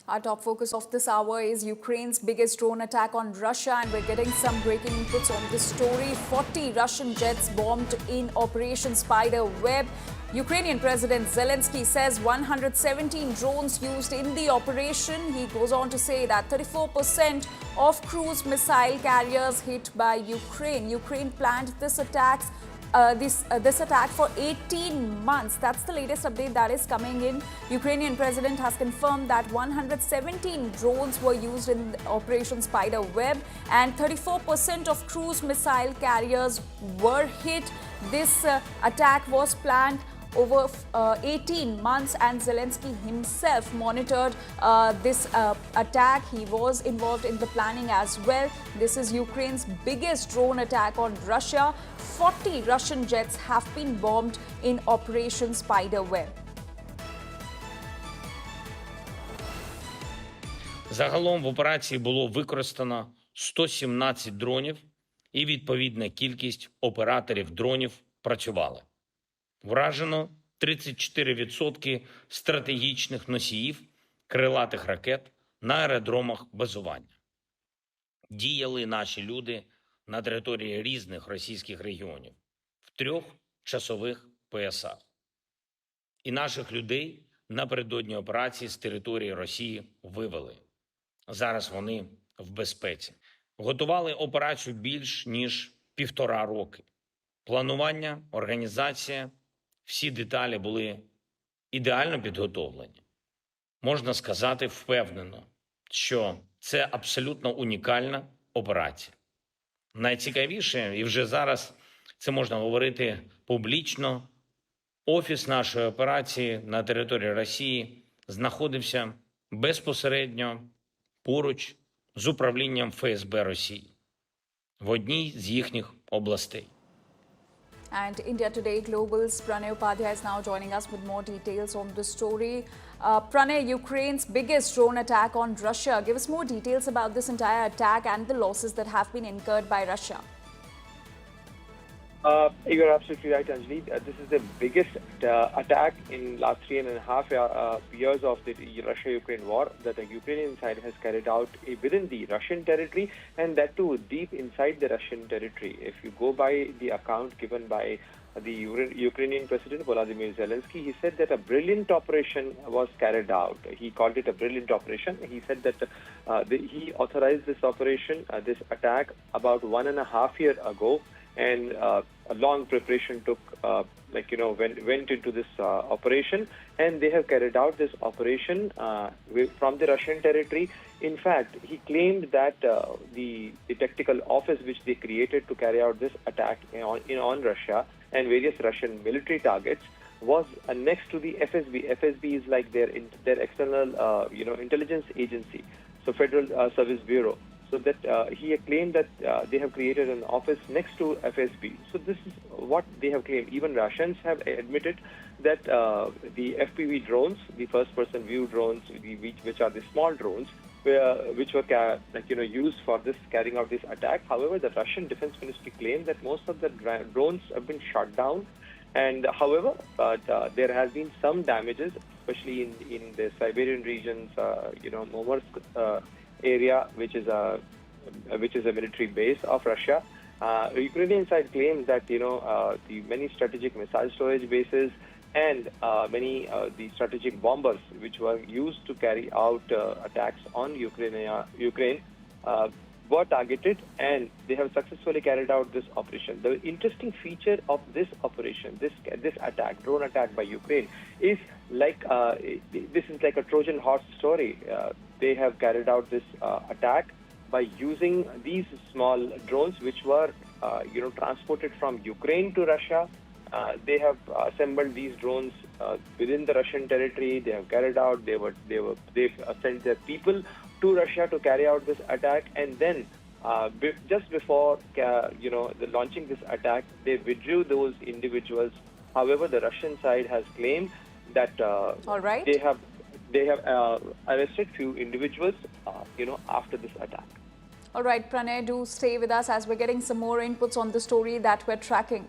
Our top focus of this hour is Ukraine's biggest drone attack on Russia, and we're getting some breaking inputs on this story. 40 Russian jets bombed in Operation Spider Web. Ukrainian President Zelensky says 117 drones used in the operation. He goes on to say that 34% of cruise missile carriers hit by Ukraine. Ukraine planned this attack for 18 months. That's the latest update that is coming in. Ukrainian president has confirmed that 117 drones were used in Operation Spider Web and 34% of cruise missile carriers were hit. This attack was planned over 18 months, and Zelensky himself monitored this attack. He was involved in the planning as well. This is Ukraine's biggest drone attack on Russia. 40 Russian jets have been bombed in Operation Spider Web. Загалом в операції було використано 117 дронів і відповідна кількість операторів дронів працювали. Вражено 34% стратегічних носіїв крилатих ракет на аеродромах базування. Діяли наші люди на території різних російських регіонів в 3 часових поясах. І наших людей напередодні операції з території Росії вивели. Зараз вони в безпеці. Готували операцію більш ніж 1,5 роки. Планування, організація, всі деталі були ідеально підготовлені. Можна сказати впевнено, що це абсолютно унікальна операція. Найцікавіше, і вже зараз це можна говорити публічно, офіс нашої операції на території Росії знаходився безпосередньо поруч з управлінням ФСБ Росії в одній з їхніх областей. And India Today Global's Pranay Upadhyay is now joining us with more details on the story. Pranay, Ukraine's biggest drone attack on Russia. Give us more details about this entire attack and the losses that have been incurred by Russia. You're absolutely right, Anjali. This is the biggest attack in last 3.5 years of the Russia-Ukraine war that the Ukrainian side has carried out within the Russian territory, and that too deep inside the Russian territory. If you go by the account given by the Ukrainian President Volodymyr Zelensky, he said that a brilliant operation was carried out. He called it a brilliant operation. He said that he authorized this operation, this attack, about 1.5 years ago. And a long preparation took, went into this operation, and they have carried out this operation from the Russian territory. In fact, he claimed that the tactical office which they created to carry out this attack on Russia and various Russian military targets was next to the FSB. FSB is like their external, intelligence agency, so Federal Service Bureau. So that he claimed that they have created an office next to FSB. So this is what they have claimed. Even Russians have admitted that the FPV drones, the first-person view drones, which are the small drones, which were used for this carrying out this attack. However, the Russian Defense Ministry claimed that most of the drones have been shot down. And however, there has been some damages, especially in the Siberian regions, Murmansk area, which is a military base of Russia. The Ukrainian side claims that the many strategic missile storage bases and many the strategic bombers which were used to carry out attacks on Ukraine were targeted, and they have successfully carried out this operation. The interesting feature of this operation, this attack, drone attack by Ukraine, is this is like a Trojan horse story. They have carried out this attack by using these small drones, which were, transported from Ukraine to Russia. They have assembled these drones within the Russian territory. They have carried out. They've sent their people to Russia to carry out this attack, and then just before the launching this attack, they withdrew those individuals. However, the Russian side has claimed that All right. they have arrested few individuals, after this attack. All right, Pranay, do stay with us as we're getting some more inputs on the story that we're tracking.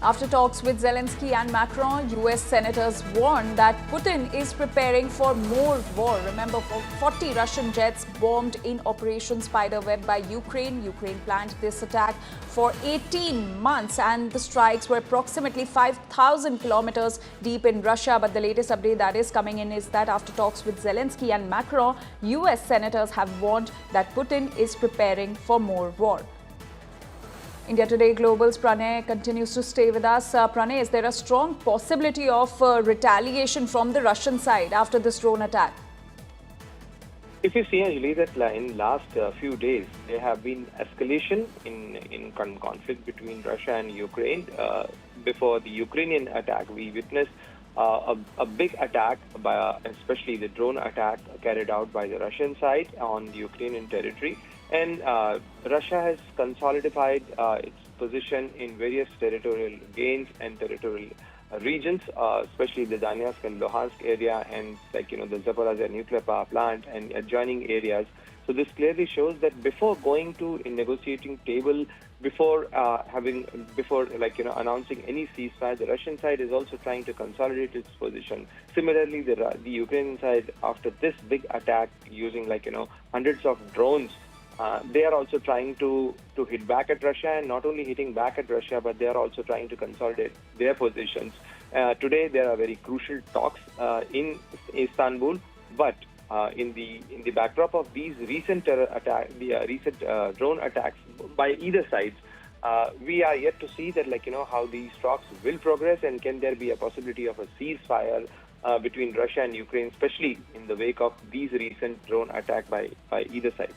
After talks with Zelensky and Macron, US senators warned that Putin is preparing for more war. Remember, 40 Russian jets bombed in Operation Spiderweb by Ukraine. Ukraine planned this attack for 18 months, and the strikes were approximately 5,000 kilometers deep in Russia. But the latest update that is coming in is that after talks with Zelensky and Macron, US senators have warned that Putin is preparing for more war. India Today Global's Pranay continues to stay with us. Pranay, is there a strong possibility of retaliation from the Russian side after this drone attack? If you see, Anjali, that in last few days, there have been escalation in conflict between Russia and Ukraine. Before the Ukrainian attack, we witnessed a big attack, especially the drone attack carried out by the Russian side on the Ukrainian territory. And Russia has consolidated its position in various territorial gains and territorial regions, especially the Donetsk and Luhansk area, and the Zaporizhzhia nuclear power plant and adjoining areas. So this clearly shows that before going to a negotiating table, before announcing any ceasefire, the Russian side is also trying to consolidate its position. Similarly, the Ukrainian side, after this big attack using hundreds of drones, they are also trying to hit back at Russia, and not only hitting back at Russia, but they are also trying to consolidate their positions. Today, there are very crucial talks in Istanbul, but in the backdrop of these recent drone attacks by either sides, we are yet to see that how these talks will progress, and can there be a possibility of a ceasefire between Russia and Ukraine, especially in the wake of these recent drone attacks by either side.